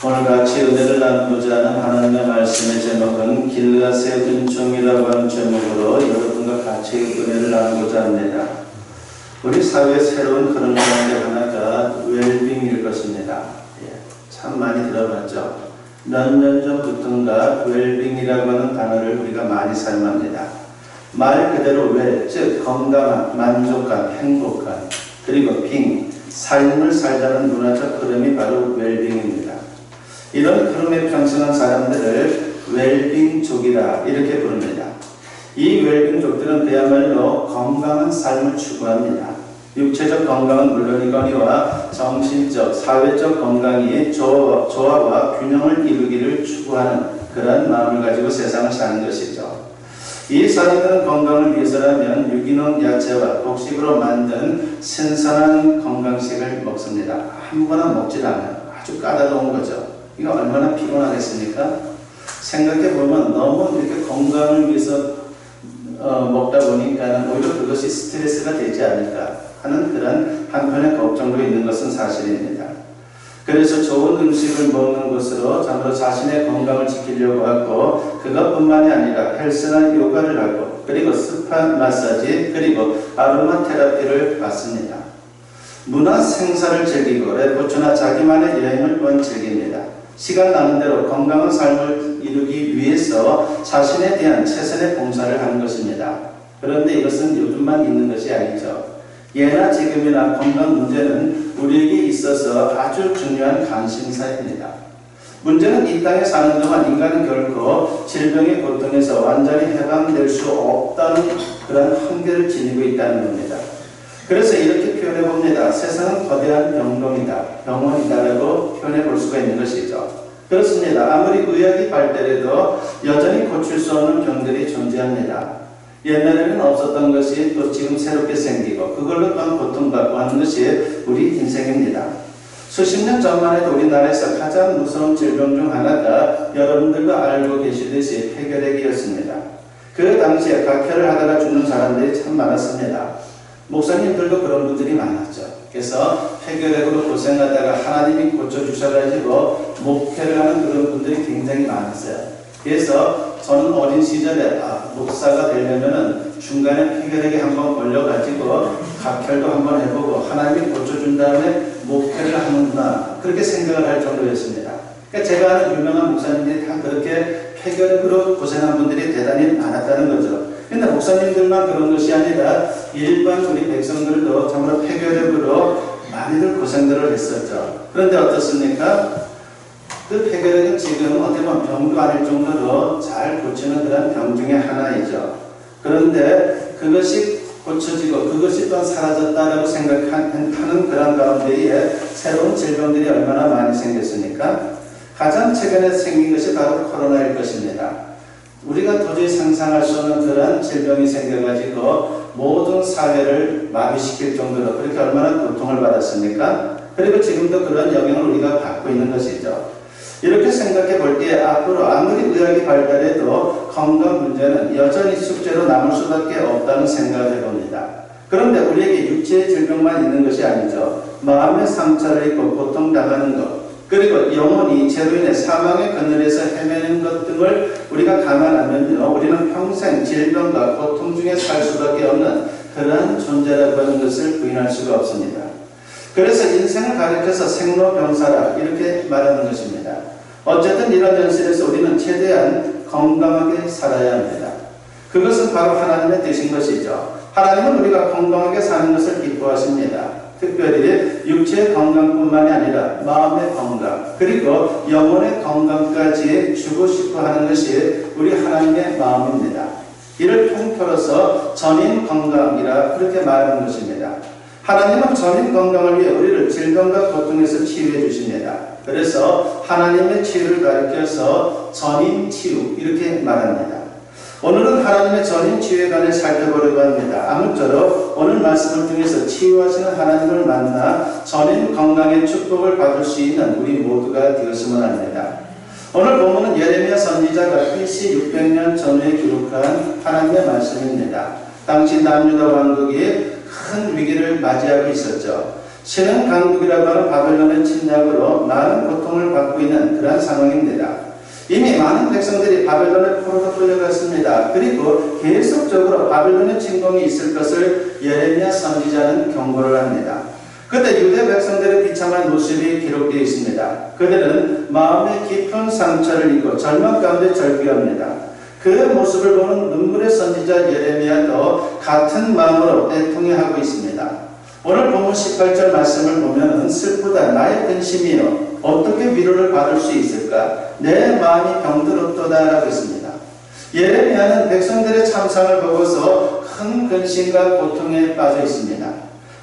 오늘 같이 은혜를 나누고자 하는 하나님의 말씀의 제목은 길과 새 은총이라고 하는 제목으로 여러분과 같이 은혜를 나누고자 합니다. 우리 사회의 새로운 그런 가운데 하나가 웰빙일 것입니다. 참 많이 들어봤죠. 몇 년 전부터인가 웰빙이라고 하는 단어를 우리가 많이 사용합니다. 말 그대로 웰, 즉 건강한, 만족한, 행복한, 그리고 빙, 삶을 살자는 문화적 흐름이 바로 웰빙입니다. 이런 흐름에 편승한 사람들을 웰빙족이라 이렇게 부릅니다. 이 웰빙족들은 그야말로 건강한 삶을 추구합니다. 육체적 건강은 물론이거니와 정신적, 사회적 건강이 조화와 균형을 이루기를 추구하는 그런 마음을 가지고 세상을 사는 것이죠. 이 사람들은 건강을 위해서라면 유기농 야채와 곡식으로 만든 신선한 건강식을 먹습니다. 아무거나 먹질 않아요. 아주 까다로운 거죠. 이거 얼마나 피곤하겠습니까? 생각해보면 너무 이렇게 건강을 위해서 먹다 보니까 오히려 그것이 스트레스가 되지 않을까 하는 그런 한편의 걱정도 있는 것은 사실입니다. 그래서 좋은 음식을 먹는 것으로 참으로 자신의 건강을 지키려고 하고 그것뿐만이 아니라 헬스나 요가를 하고 그리고 스파 마사지 그리고 아로마 테라피를 받습니다. 문화 생사를 즐기고 레포츠나 자기만의 여행을 또한 즐깁니다. 시간 나는 대로 건강한 삶을 이루기 위해서 자신에 대한 최선의 봉사를 하는 것입니다. 그런데 이것은 요즘만 있는 것이 아니죠. 예나 지금이나 건강 문제는 우리에게 있어서 아주 중요한 관심사입니다. 문제는 이 땅에 사는 동안 인간은 결코 질병의 고통에서 완전히 해방될 수 없다는 그런 한계를 지니고 있다는 겁니다. 그래서 이렇게 표현해 봅니다. 세상은 거대한 병원이다라고 표현해 볼 수가 있는 것이죠. 그렇습니다. 아무리 의학이 발달해도 여전히 고칠 수 없는 병들이 존재합니다. 옛날에는 없었던 것이 또 지금 새롭게 생기고 그걸로 또한 고통받고 하는 것이 우리 인생입니다. 수십 년 전만 해도 우리나라에서 가장 무서운 질병 중 하나가 여러분들도 알고 계시듯이 폐결핵이었습니다. 그 당시에 각혈을 하다가 죽는 사람들이 참 많았습니다. 목사님들도 그런 분들이 많았죠. 그래서 폐결핵으로 고생하다가 하나님이 고쳐주셔가지고 목회를 하는 그런 분들이 굉장히 많았어요. 그래서 저는 어린 시절에 목사가 되려면은 중간에 폐결핵이 한번 걸려가지고 각혈도 한번 해보고 하나님이 고쳐준 다음에 목회를 하는구나 그렇게 생각을 할 정도였습니다. 그러니까 제가 아는 유명한 목사님들이 다 그렇게 폐결핵으로 고생한 분들이 대단히 많았다는 거죠. 그런데 목사님들만 그런 것이 아니라 일반 우리 백성들도 참으로 폐결핵으로 많이들 고생들을 했었죠. 그런데 어떻습니까? 그 폐결핵은 지금 어떻게 보면 병도 아닐 정도로 잘 고치는 그런 병 중에 하나이죠. 그런데 그것이 고쳐지고 그것이 또한 사라졌다라고 생각하는 그런 가운데에 새로운 질병들이 얼마나 많이 생겼습니까? 가장 최근에 생긴 것이 바로 코로나일 것입니다. 우리가 도저히 상상할 수 없는 그런 질병이 생겨가지고 모든 사회를 마비시킬 정도로 그렇게 얼마나 고통을 받았습니까? 그리고 지금도 그런 영향을 우리가 받고 있는 것이죠. 이렇게 생각해 볼 때 앞으로 아무리 의학이 발달해도 건강 문제는 여전히 숙제로 남을 수밖에 없다는 생각을 해봅니다. 그런데 우리에게 육체의 질병만 있는 것이 아니죠. 마음의 상처를 입고 고통당하는 것 그리고 영혼이 죄로 인해 사망의 그늘에서 헤매는 것 등을 우리가 감안하면요, 우리는 평생 질병과 고통 중에 살 수밖에 없는 그런 존재라고 하는 것을 부인할 수가 없습니다. 그래서 인생을 가리켜서 생로병사라 이렇게 말하는 것입니다. 어쨌든 이런 현실에서 우리는 최대한 건강하게 살아야 합니다. 그것은 바로 하나님의 뜻인 것이죠. 하나님은 우리가 건강하게 사는 것을 기뻐하십니다. 특별히 육체의 건강뿐만이 아니라 마음의 건강 그리고 영혼의 건강까지 주고 싶어 하는 것이 우리 하나님의 마음입니다. 이를 통틀어서 전인 건강이라 그렇게 말하는 것입니다. 하나님은 전인 건강을 위해 우리를 질병과 고통에서 치유해 주십니다. 그래서 하나님의 치유를 가리켜서 전인 치유 이렇게 말합니다. 오늘은 하나님의 전인 치유에 관해 살펴보려고 합니다. 아무쪼록 오늘 말씀을 통해서 치유하시는 하나님을 만나 전인 건강의 축복을 받을 수 있는 우리 모두가 되었으면 합니다. 오늘 본문은 예레미야 선지자가 BC 600년 전후에 기록한 하나님의 말씀입니다. 당시 남유다 왕국이 큰 위기를 맞이하고 있었죠. 신흥 강국이라고 하는 바벨론의 침략으로 많은 고통을 받고 있는 그러한 상황입니다. 이미 많은 백성들이 바벨론의 포로로 끌려갔습니다. 그리고 계속적으로 바벨론의 침공이 있을 것을 예레미야 선지자는 경고를 합니다. 그때 유대 백성들의 비참한 모습이 기록되어 있습니다. 그들은 마음에 깊은 상처를 입고 절망 가운데 절규합니다. 그 모습을 보는 눈물의 선지자 예레미야도 같은 마음으로 애통해하고 있습니다. 오늘 본문 18절 말씀을 보면 슬프다 나의 근심이여 어떻게 위로를 받을 수 있을까 내 마음이 병들었도다 라고 했습니다. 예레미야는 백성들의 참상을 보고서 큰 근심과 고통에 빠져 있습니다.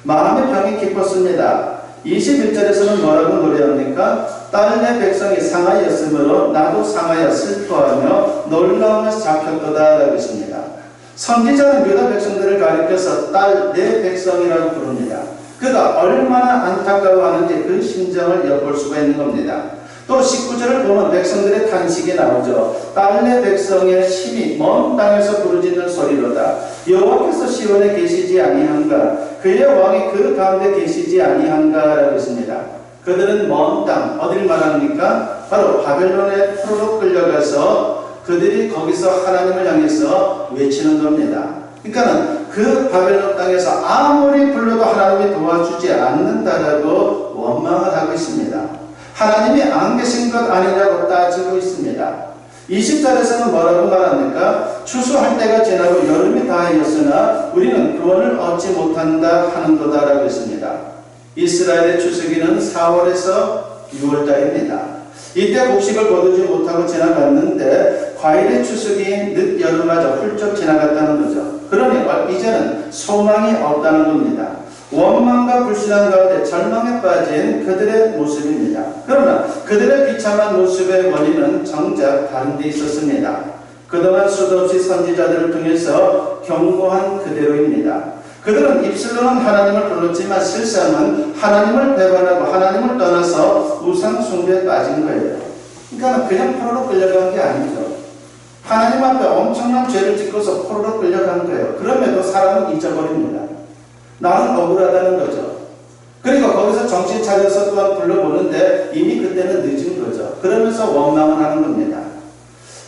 마음의 병이 깊었습니다. 21절에서는 뭐라고 노래합니까? 딸 내 백성이 상하였으므로 나도 상하여 슬퍼하며 놀라우면서 잡혔도다 라고 했습니다. 선지자는 유다 백성들을 가리켜서 딸 내 백성이라고 부릅니다. 그가 얼마나 안타까워하는지 그 심정을 엿볼 수가 있는 겁니다. 또 19절을 보면 백성들의 탄식이 나오죠. 딸 내 백성의 심히 먼 땅에서 부르짖는 소리로다. 여호와께서 시온에 계시지 아니한가? 그의 왕이 그 가운데 계시지 아니한가? 라고 했습니다. 그들은 먼 땅, 어딜 말합니까? 바로 바벨론의 포로로 끌려가서 그들이 거기서 하나님을 향해서 외치는 겁니다. 그러니까 그 바벨론 땅에서 아무리 불러도 하나님이 도와주지 않는다라고 원망을 하고 있습니다. 하나님이 안 계신 것 아니냐고 따지고 있습니다. 20절에서는 뭐라고 말합니까? 추수할 때가 지나고 여름이 다하였으나 우리는 구원을 얻지 못한다 하는도다라고 했습니다. 이스라엘의 추수기는 4월에서 6월달입니다. 이때 곡식을 거두지 못하고 지나갔는데 과일의 추수기인 늦여름마저 훌쩍 지나갔다는 거죠. 그러니 이제는 소망이 없다는 겁니다. 원망과 불신앙 가운데 절망에 빠진 그들의 모습입니다. 그러나 그들의 비참한 모습의 원인은 정작 다른 데 있었습니다. 그동안 수도 없이 선지자들을 통해서 경고한 그대로입니다. 그들은 입술로는 하나님을 불렀지만 실상은 하나님을 배반하고 하나님을 떠나서 우상 숭배에 빠진 거예요. 그러니까 그냥 포로로 끌려간 게 아니죠. 하나님 앞에 엄청난 죄를 짓고서 포로로 끌려간 거예요. 그럼에도 사람은 잊어버립니다. 나는 억울하다는 거죠. 그리고 거기서 정신 차려서 또한 불러보는데 이미 그때는 늦은 거죠. 그러면서 원망을 하는 겁니다.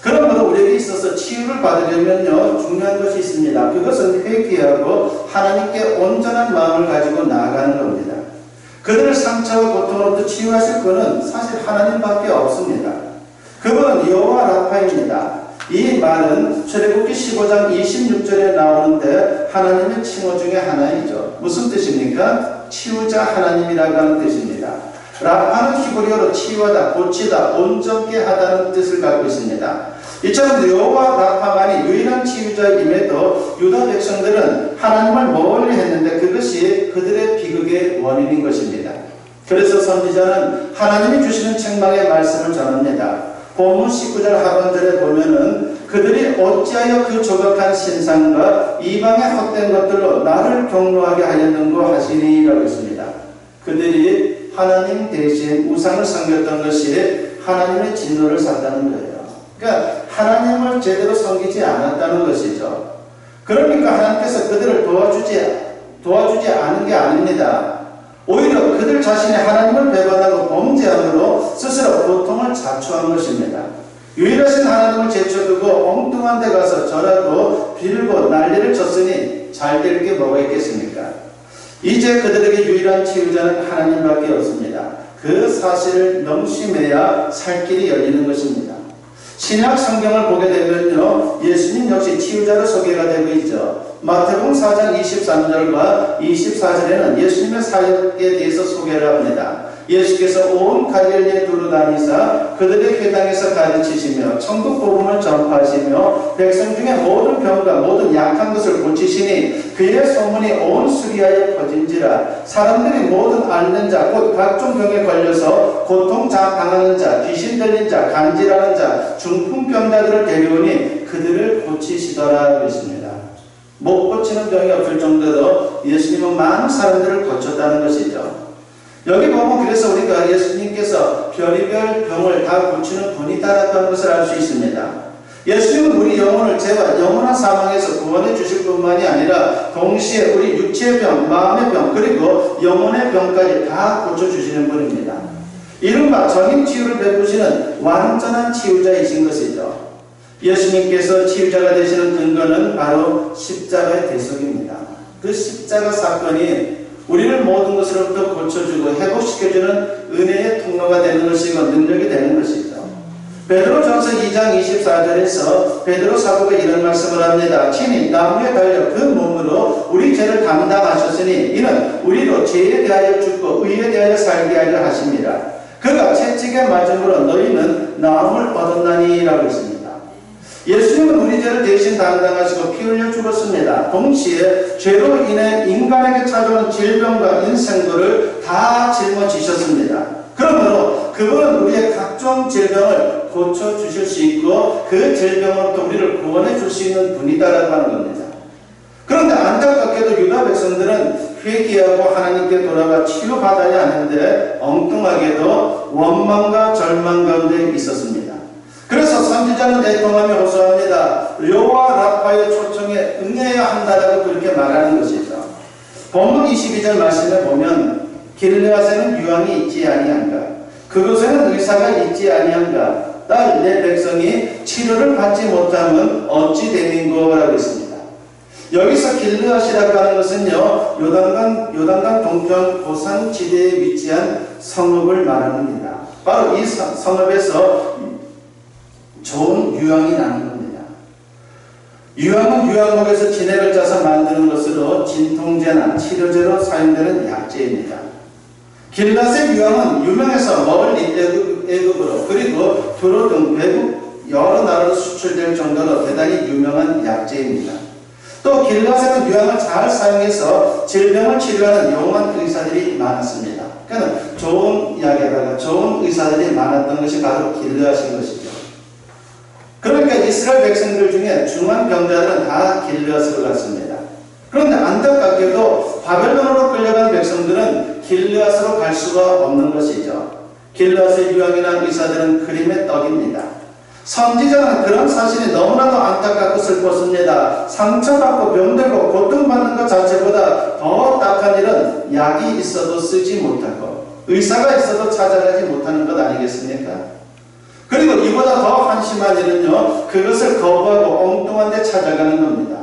그러므로 우리에게 있어서 치유를 받으려면요 중요한 것이 있습니다. 그것은 회개하고 하나님께 온전한 마음을 가지고 나아가는 겁니다. 그들을 상처와 고통으로부터 치유하실 분은 사실 하나님밖에 없습니다. 그분은 여호와 라파입니다. 이 말은 출애굽기 15장 26절에 나오는데 하나님의 칭호 중에 하나이죠. 무슨 뜻입니까? 치유자 하나님이라고 하는 뜻입니다. 라파는 히브리어로 치유하다, 고치다, 온전케 하다는 뜻을 갖고 있습니다. 이처럼 여호와 라파만이 유일한 치유자임에도 유다 백성들은 하나님을 멀리 했는데 그것이 그들의 비극의 원인인 것입니다. 그래서 선지자는 하나님이 주시는 책망의 말씀을 전합니다. 본문 19절 하반절에 보면은 그들이 어찌하여 그 조각한 신상과 이방의 헛된 것들로 나를 경노하게 하였는고 하시니라고 했습니다. 그들이 하나님 대신 우상을 섬겼던 것이 하나님의 진노를 샀다는 거예요. 그러니까 하나님을 제대로 섬기지 않았다는 것이죠. 그러니까 하나님께서 그들을 도와주지 않은 게 아닙니다. 오히려 그들 자신이 하나님을 배반하고 범죄함으로 스스로 고통을 자초한 것입니다. 유일하신 하나님을 제쳐두고 엉뚱한 데 가서 절하고 빌고 난리를 쳤으니 잘 될 게 뭐가 있겠습니까? 이제 그들에게 유일한 치유자는 하나님밖에 없습니다. 그 사실을 명심해야 살 길이 열리는 것입니다. 신약 성경을 보게 되면요 예수님 역시 치유자로 소개가 되고 있죠. 마태복음 4장 23절과 24절에는 예수님의 사역에 대해서 소개를 합니다. 예수께서 온 갈릴리에 두루 다니사 그들의 회당에서 가르치시며 천국 복음을 전파하시며 백성 중에 모든 병과 모든 약한 것을 고치시니 그의 소문이 온 수리하에 퍼진지라. 사람들이 모든 앓는 자 곧 각종 병에 걸려서 고통 당하는 자, 귀신 들린 자, 간질하는 자, 중풍병자들을 데려오니 그들을 고치시더라 그랬습니다. 못 고치는 병이 없을 정도로 예수님은 많은 사람들을 고쳤다는 것이죠. 여기 보면 그래서 우리가 예수님께서 별의별 병을 다 고치는 분이다라고 하는 것을 알 수 있습니다. 예수님은 우리 영혼을 죄와 영원한 사망에서 구원해 주실 뿐만이 아니라 동시에 우리 육체의 병, 마음의 병, 그리고 영혼의 병까지 다 고쳐주시는 분입니다. 이른바 전임치유를 베푸시는 완전한 치유자이신 것이죠. 예수님께서 치유자가 되시는 근거는 바로 십자가의 대속입니다. 그 십자가 사건이 우리를 모든 것으로부터 고쳐주고 회복시켜주는 은혜의 통로가 되는 것이고 능력이 되는 것이죠. 베드로전서 2장 24절에서 베드로 사도가 이런 말씀을 합니다. 친히 나무에 달려 그 몸으로 우리 죄를 담당하셨으니 이는 우리로 죄에 대하여 죽고 의에 대하여 살게 하려 하십니다. 그가 채찍에 맞음으로 너희는 나음을 얻었나니라고 했습니다. 예수님은 우리 죄를 대신 담당하시고 피 흘려 죽었습니다. 동시에 죄로 인해 인간에게 찾아오는 질병과 인생들을 다 짊어지셨습니다. 그러므로 그분은 우리의 각종 질병을 고쳐주실 수 있고 그 질병으로부터 우리를 구원해 줄 수 있는 분이다라고 하는 겁니다. 그런데 안타깝게도 유다 백성들은 회개하고 하나님께 돌아가 치유받아야 하는데 엉뚱하게도 원망과 절망 가운데 있었습니다. 그래서 선지자는 애통하며 호소합니다. 여호와 라파의 초청에 응해야 한다라고 그렇게 말하는 것이죠. 본문 22절 말씀에 보면 길르앗에는 유황이 있지 아니한가, 그곳에는 의사가 있지 아니한가, 딸 내 백성이 치료를 받지 못하면 어찌 되는고라고 했습니다. 여기서 길르앗이라고 하는 것은요, 요단강 동편 고산 지대에 위치한 성읍을 말합니다. 바로 이 성읍에서 좋은 유황이 나는 겁니다. 유황은 유황목에서 진액을 짜서 만드는 것으로 진통제나 치료제로 사용되는 약재입니다. 길르앗의 유황은 유명해서 멀리 애굽으로 그리고 두로 등 외국 여러 나라로 수출될 정도로 대단히 유명한 약재입니다. 또 길르앗에는 유황을 잘 사용해서 질병을 치료하는 용한 의사들이 많았습니다. 그러니까 좋은 약에다가 좋은 의사들이 많았던 것이 바로 길르앗인 것이죠. 그러니까 이스라엘 백성들 중에 중한 병자들은 다 길르앗으로 갔습니다. 그런데 안타깝게도 바벨론으로 끌려간 백성들은 길르앗으로 갈 수가 없는 것이죠. 길르앗의 유황이나 의사들은 그림의 떡입니다. 선지자는 그런 사실이 너무나도 안타깝고 슬펐습니다. 상처받고 병들고 고통받는 것 자체보다 더 딱한 일은 약이 있어도 쓰지 못하고 의사가 있어도 찾아가지 못하는 것 아니겠습니까? 그리고 이보다 더 한심한 일은요, 그것을 거부하고 엉뚱한 데 찾아가는 겁니다.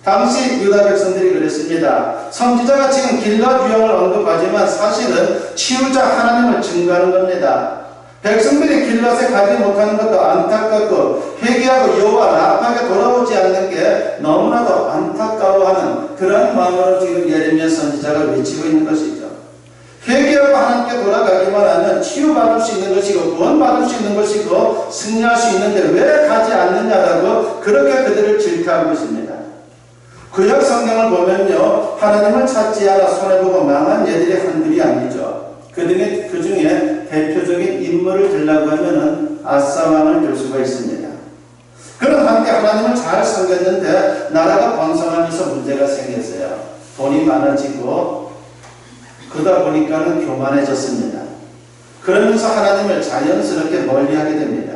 당시 유다 백성들이 그랬습니다. 선지자가 지금 길르앗 유황을 언급하지만 사실은 치유자 하나님을 증거하는 겁니다. 백성들이 길르앗에 가지 못하는 것도 안타깝고 회개하고 여호와 라파에게 돌아오지 않는 게 너무나도 안타까워하는 그런 마음으로 지금 예레미야 선지자가 외치고 있는 것이죠. 회개하고 하나님께 돌아가기만 하면 치유받을 수 있는 것이고 구원받을 수 있는 것이고 승리할 수 있는데 왜 가지 않느냐라고 그렇게 그들을 질타하고 있습니다. 구약 성경을 보면요, 하나님을 찾지 않아 손해보고 망한 예들이 한둘이 아니죠. 그 중에 대표적인 인물을 들라고 하면은 아사 왕을 들 수가 있습니다. 그는 한때 하나님을 잘 섬겼는데 나라가 번성하면서 문제가 생겼어요. 돈이 많아지고 그러다 보니까는 교만해졌습니다. 그러면서 하나님을 자연스럽게 멀리하게 됩니다.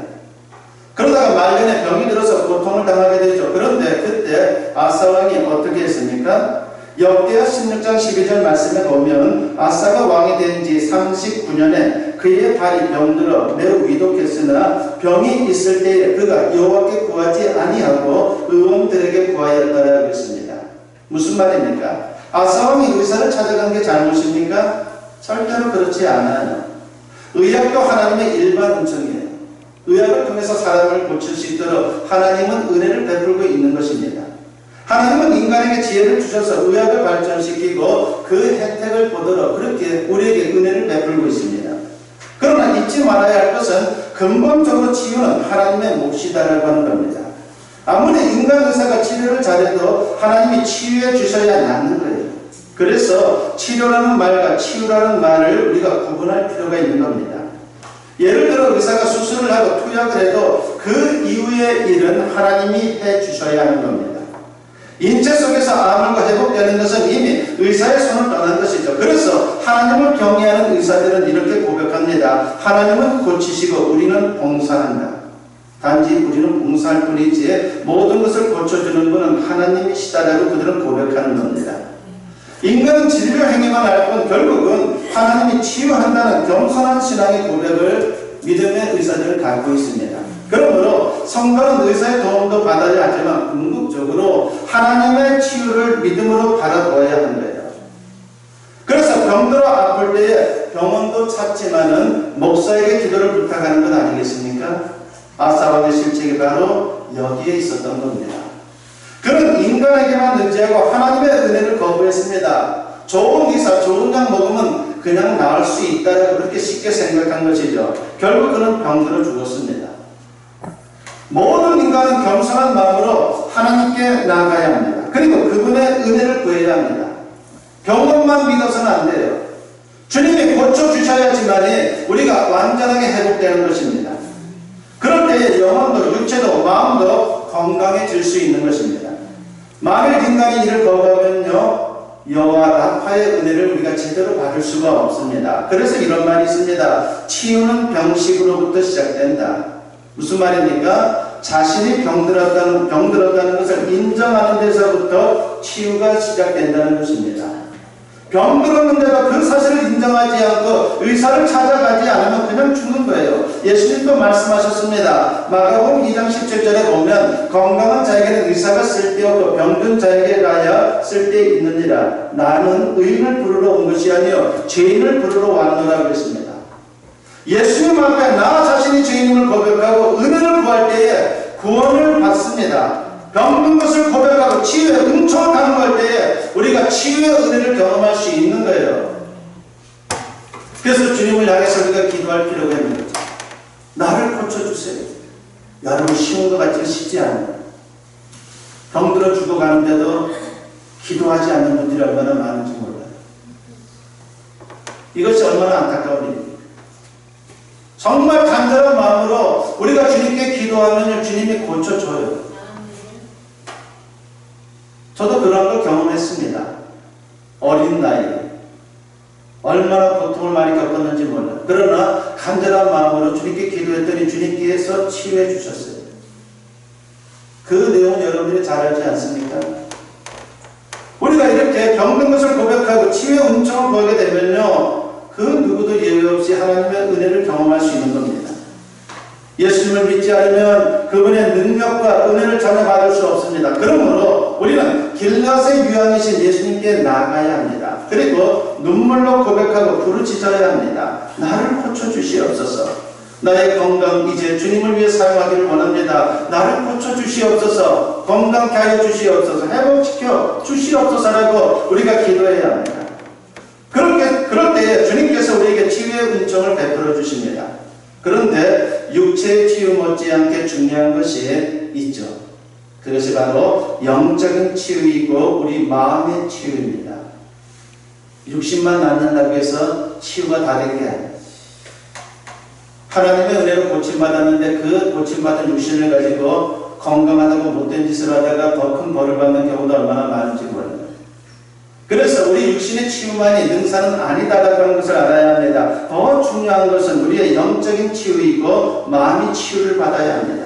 그러다가 말년에 병이 들어서 고통을 당하게 되죠. 그런데 그때 아사 왕이 어떻게 했습니까? 역대하 16장 12절 말씀에 보면 아사가 왕이 된 지 39년에 그의 발이 병들어 매우 위독했으나 병이 있을 때에 그가 여호와께 구하지 아니하고 의원들에게 구하였다라고 했습니다. 무슨 말입니까? 아사 왕이 의사를 찾아간 게 잘못입니까? 절대로 그렇지 않아요. 의학도 하나님의 일반 은총이에요. 의학을 통해서 사람을 고칠 수 있도록 하나님은 은혜를 베풀고 있는 것입니다. 하나님은 인간에게 지혜를 주셔서 의학을 발전시키고 그 혜택을 보도록 그렇게 우리에게 은혜를 베풀고 있습니다. 그러나 잊지 말아야 할 것은 근본적으로 치유는 하나님의 몫이다라고 하는 겁니다. 아무리 인간 의사가 치료를 잘해도 하나님이 치유해 주셔야 낫는 거예요. 그래서 치료라는 말과 치유라는 말을 우리가 구분할 필요가 있는 겁니다. 예를 들어 의사가 수술을 하고 투약을 해도 그 이후의 일은 하나님이 해 주셔야 하는 겁니다. 인체 속에서 암울과 회복되는 것은 이미 의사의 손을 떠난 것이죠. 그래서 하나님을 경외하는 의사들은 이렇게 고백합니다. 하나님은 고치시고 우리는 봉사한다. 단지 우리는 봉사할 뿐이지 모든 것을 고쳐주는 분은 하나님이시다라고 그들은 고백하는 겁니다. 인간은 진료 행위만 할 뿐 결국은 하나님이 치유한다는 겸손한 신앙의 고백을 믿음의 의사들은 갖고 있습니다. 그러므로 성도는 의사의 도움도 받아야 하지만 궁극적으로 하나님의 치유를 믿음으로 바라보아야 하는 거예요. 그래서 병들어 아플 때에 병원도 찾지만은 목사에게 기도를 부탁하는 것 아니겠습니까? 아사왕의 실책이 바로 여기에 있었던 겁니다. 그는 인간에게만 의지하고 하나님의 은혜를 거부했습니다. 좋은 의사, 좋은 약 먹으면 그냥 나을 수 있다고 그렇게 쉽게 생각한 것이죠. 결국 그는 병들어 죽었습니다. 모든 인간은 겸손한 마음으로 하나님께 나아가야 합니다. 그리고 그분의 은혜를 구해야 합니다. 병원만 믿어서는 안 돼요. 주님이 고쳐주셔야지만이 우리가 완전하게 회복되는 것입니다. 그럴 때 영혼도 육체도 마음도 건강해질 수 있는 것입니다. 만일 인간이 이를 거부하면요, 여호와 라파의 은혜를 우리가 제대로 받을 수가 없습니다. 그래서 이런 말이 있습니다. 치유는 병식으로부터 시작된다. 무슨 말입니까? 자신이 병들었다는 것을 인정하는 데서부터 치유가 시작된다는 것입니다. 병들었는데도 그 사실을 인정하지 않고 의사를 찾아가지 않으면 그냥 죽는 거예요. 예수님도 말씀하셨습니다. 마가복음 2장 17절에 보면 건강한 자에게는 의사가 쓸데없고 병든 자에게 가야 쓸데 있느니라. 나는 의인을 부르러 온 것이 아니요 죄인을 부르러 왔노라 그랬습니다. 예수님 앞에 나 자신이 죄인임을 고백하고 은혜를 구할 때에 구원을 받습니다. 병든 것을 고백하고 치유의 응초를 가는 때에 우리가 치유의 은혜를 경험할 수 있는 거예요. 그래서 주님을 향해서 우리가 기도할 필요가 있는 거죠. 나를 고쳐주세요. 여러분 쉬운 것 같지는 쉽지 않아요. 병들어 죽어가는데도 기도하지 않는 분들이 얼마나 많은지 몰라요. 이것이 얼마나 안타까운 일입니까? 정말 간절한 마음으로 우리가 주님께 기도하면 주님이 고쳐줘요. 저도 그런 걸 경험했습니다. 어린 나이에 얼마나 고통을 많이 겪었는지 몰라요. 그러나 간절한 마음으로 주님께 기도했더니 주님께서 치유해 주셨어요. 그 내용은 여러분들이 잘 알지 않습니까? 우리가 이렇게 병든 것을 고백하고 치유의 은총을 보게 되면요, 그 누구도 예외 없이 하나님의 은혜를 경험할 수 있는 겁니다. 예수님을 믿지 않으면 그분의 능력과 은혜를 전혀 받을 수 없습니다. 그러므로 우리는 길앗의 유황이신 예수님께 나아가야 합니다. 그리고 눈물로 고백하고 부르짖어야 합니다. 나를 고쳐주시옵소서. 나의 건강 이제 주님을 위해 사용하기를 원합니다. 나를 고쳐주시옵소서. 건강케 하여 주시옵소서. 회복시켜 주시옵소서라고 우리가 기도해야 합니다. 그럴 때 주님께서 우리에게 치유의 은총을 베풀어 주십니다. 그런데 육체의 치유 못지않게 중요한 것이 있죠. 그것이 바로 영적인 치유이고 우리 마음의 치유입니다. 육신만 낫는다고 해서 치유가 다 된 게 아니에요. 하나님의 은혜로 고침받았는데 그 고침받은 육신을 가지고 건강하다고 못된 짓을 하다가 더 큰 벌을 받는 경우도 얼마나 많은지 몰라요. 그래서 우리 육신의 치유만이 능사는 아니다라고 하는 것을 알아야 합니다. 더 중요한 것은 우리의 영적인 치유이고 마음이 치유를 받아야 합니다.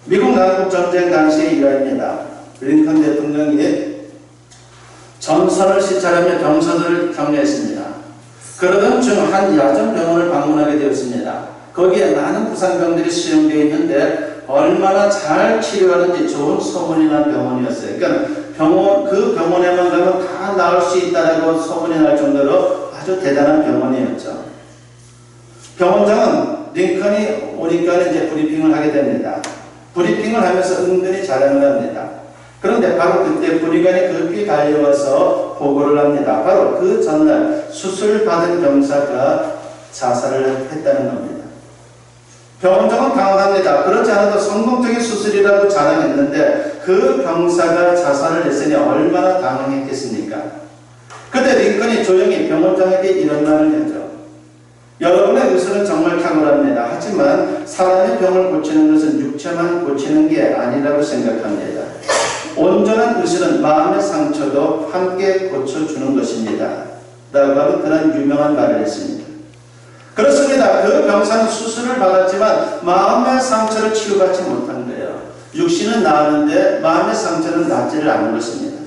미국 남북전쟁 당시의 일화입니다. 링컨 대통령이 전선을 시찰하며 병사들을 격려했습니다. 그러던 중 한 야전병원을 방문하게 되었습니다. 거기에 많은 부상병들이 수용되어 있는데 얼마나 잘 치료하는지 좋은 소문이 난 병원이었어요. 그러니까 그 병원에만 가면 다 나을 수 있다고 소문이 날 정도로 아주 대단한 병원이었죠. 병원장은 링컨이 오니까 이제 브리핑을 하게 됩니다. 브리핑을 하면서 은근히 자랑을 합니다. 그런데 바로 그때 부리관이 급히 달려와서 보고를 합니다. 바로 그 전날 수술 받은 병사가 자살을 했다는 겁니다. 병원장은 당황합니다. 그렇지 않아도 성공적인 수술이라고 자랑했는데 그 병사가 자살을 했으니 얼마나 당황했겠습니까? 그때 링컨이 조용히 병원장에게 이런 말을 하죠. 여러분의 의술은 정말 탁월합니다. 하지만 사람의 병을 고치는 것은 육체만 고치는 게 아니라고 생각합니다. 온전한 의술은 마음의 상처도 함께 고쳐주는 것입니다. 라고 하는 그런 유명한 말을 했습니다. 그렇습니다. 그 병사는 수술을 받았지만 마음의 상처를 치유받지 못한 거예요. 육신은 나았는데 마음의 상처는 낫지를 않은 것입니다.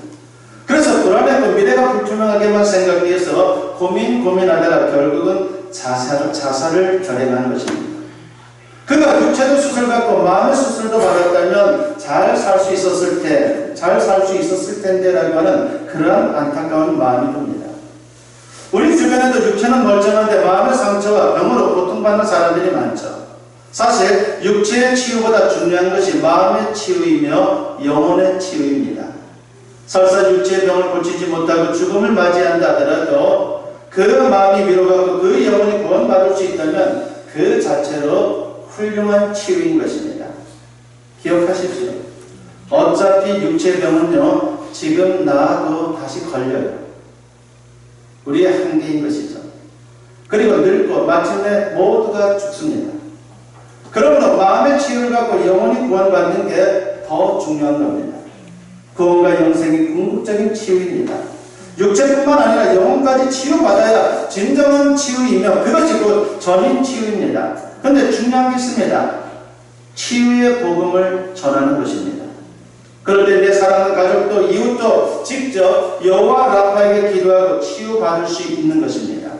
그래서 불안했고 미래가 불투명하게만 생각해서 고민하다가 결국은 자살을 결행한 것입니다. 그가 육체도 수술받고 마음의 수술도 받았다면 잘 살 수 있었을 텐데라고 하는 그러한 안타까운 마음이 듭니다. 우리 주변에도 육체는 멀쩡한데 마음의 상처와 병으로 고통받는 사람들이 많죠. 사실 육체의 치유보다 중요한 것이 마음의 치유이며 영혼의 치유입니다. 설사 육체의 병을 고치지 못하고 죽음을 맞이한다 하더라도 그 마음이 위로받고 그 영혼이 구원받을 수 있다면 그 자체로 훌륭한 치유인 것입니다. 기억하십시오. 어차피 육체의 병은요, 지금 나아도 다시 걸려요. 우리의 한계인 것이죠. 그리고 늙고 마침내 모두가 죽습니다. 그러므로 마음의 치유를 받고 영혼이 구원받는 게 더 중요한 겁니다. 구원과 영생이 궁극적인 치유입니다. 육체뿐만 아니라 영혼까지 치유받아야 진정한 치유이며 그것이 곧 전인 치유입니다. 그런데 중요한 게 있습니다. 치유의 복음을 전하는 것입니다. 그럴 때 내 사랑하는 가족도 이웃도 직접 여호와 라파에게 기도하고 치유받을 수 있는 것입니다.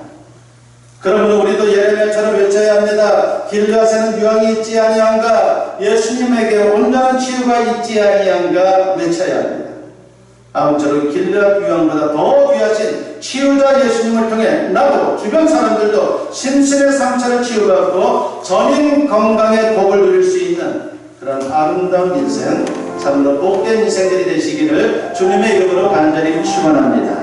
그러므로 우리도 예레미야처럼 외쳐야 합니다. 길르앗에는 유황이 있지 아니한가? 예수님에게 온전한 치유가 있지 아니한가? 외쳐야 합니다. 아무쪼록 길르앗 유황보다 더 귀하신 치유자 예수님을 통해 나도 주변 사람들도 심신의 상처를 치유받고 전인 건강의 복을 누릴 수 있는 그런 아름다운 인생, 참으로 복된 인생들이 되시기를 주님의 이름으로 간절히 축원합니다.